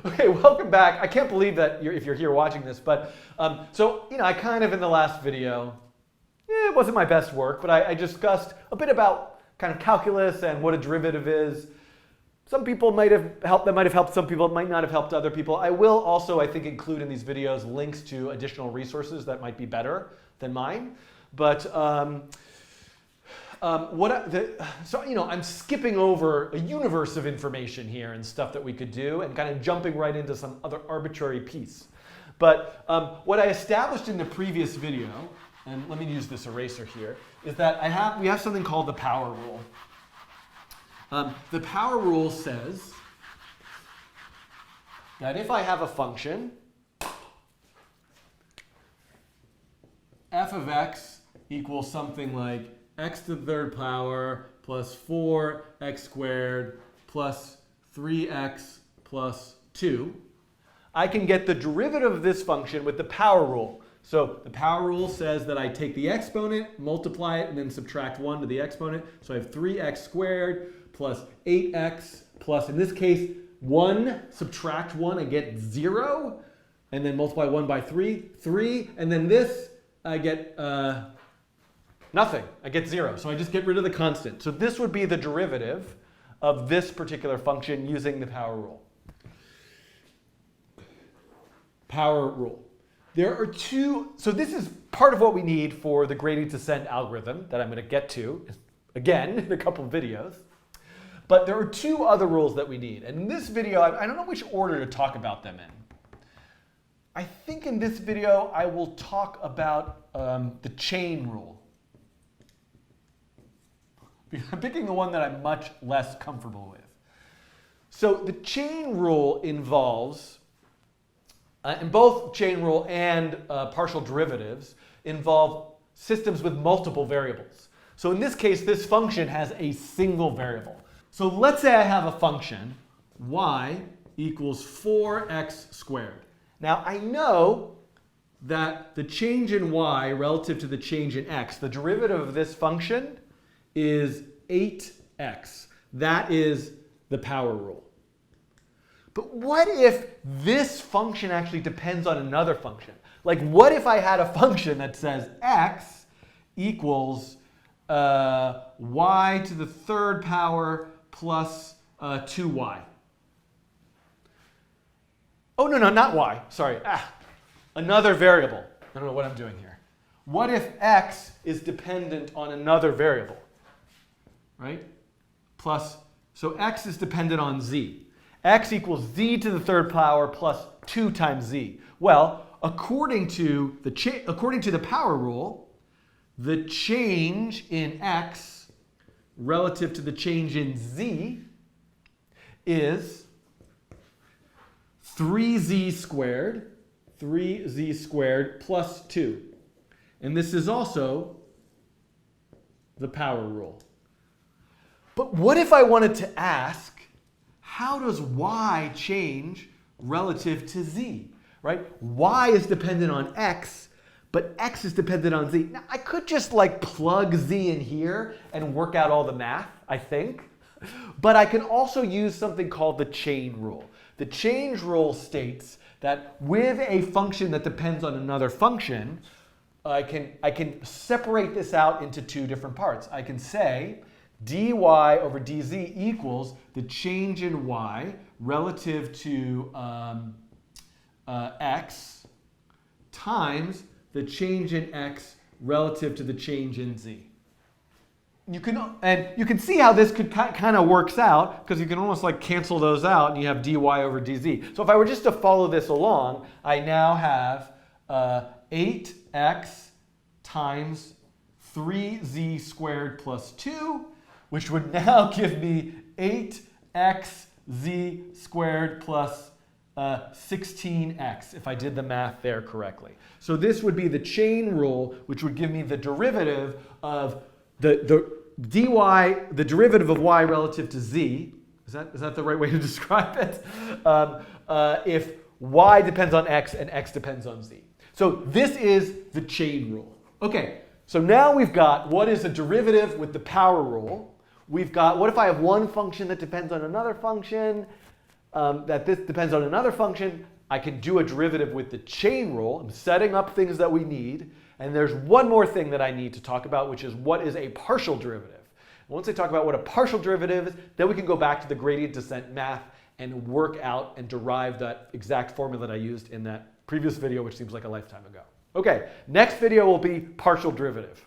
Okay, welcome back. I can't believe that if you're here watching this, but I kind of in the last video, it wasn't my best work, but I discussed a bit about kind of calculus and what a derivative is. Some people might have helped, that might have helped some people, it might not have helped other people. I will also, I think, include in these videos links to additional resources that might be better than mine. But I'm skipping over a universe of information here and stuff that we could do and kind of jumping right into some other arbitrary piece. But what I established in the previous video, and let me use this eraser here, is that we have something called the power rule. The power rule says that if I have a function, f of x equals something like x to the third power plus 4x squared plus 3x plus 2, I can get the derivative of this function with the power rule. So the power rule says that I take the exponent, multiply it, and then subtract 1 to the exponent. So I have 3x squared plus 8x plus, in this case, 1, subtract 1, I get 0. And then multiply 1 by 3. And then this, I get nothing. I get 0. So I just get rid of the constant. So this would be the derivative of this particular function using the power rule. Power rule. There are two, so this is part of what we need for the gradient descent algorithm that I'm going to get to, again, in a couple of videos. But there are two other rules that we need. And in this video, I don't know which order to talk about them in. I think in this video, I will talk about the chain rule. I'm picking the one that I'm much less comfortable with. So the chain rule involves, and both chain rule and partial derivatives involve systems with multiple variables. So in this case, this function has a single variable. So let's say I have a function, y equals 4x squared. Now I know that the change in y relative to the change in x, the derivative of this function is 8x. That is the power rule. But what if this function actually depends on another function? Like what if I had a function that says x equals y to the third power plus 2y. Oh, no, not y. Sorry. Another variable. I don't know what I'm doing here. What if x is dependent on another variable? Right? Plus, so x is dependent on z. X equals z to the third power plus 2 times z. Well, according to the power rule, the change in x relative to the change in z is 3z squared plus 2. And this is also the power rule. But what if I wanted to ask, how does y change relative to z? Right? Y is dependent on x, but x is dependent on z. Now, I could just like plug z in here and work out all the math, I think. But I can also use something called the chain rule. The chain rule states that with a function that depends on another function, I can separate this out into two different parts. I can say dy over dz equals the change in y relative to x times the change in x relative to the change in z. You can see how this could kind of works out, because you can almost like cancel those out and you have dy over dz. So if I were just to follow this along, I now have 8x times 3z squared plus 2, which would now give me 8xz squared plus 16x, if I did the math there correctly. So this would be the chain rule, which would give me the derivative of the derivative of y relative to z. Is that the right way to describe it? If y depends on x and x depends on z. So this is the chain rule. Okay, so now we've got what is a derivative with the power rule. We've got what if I have one function that depends on another function. that this depends on another function. I can do a derivative with the chain rule. I'm setting up things that we need. And there's one more thing that I need to talk about, which is what is a partial derivative. Once I talk about what a partial derivative is, then we can go back to the gradient descent math and work out and derive that exact formula that I used in that previous video, which seems like a lifetime ago. Okay, next video will be partial derivative.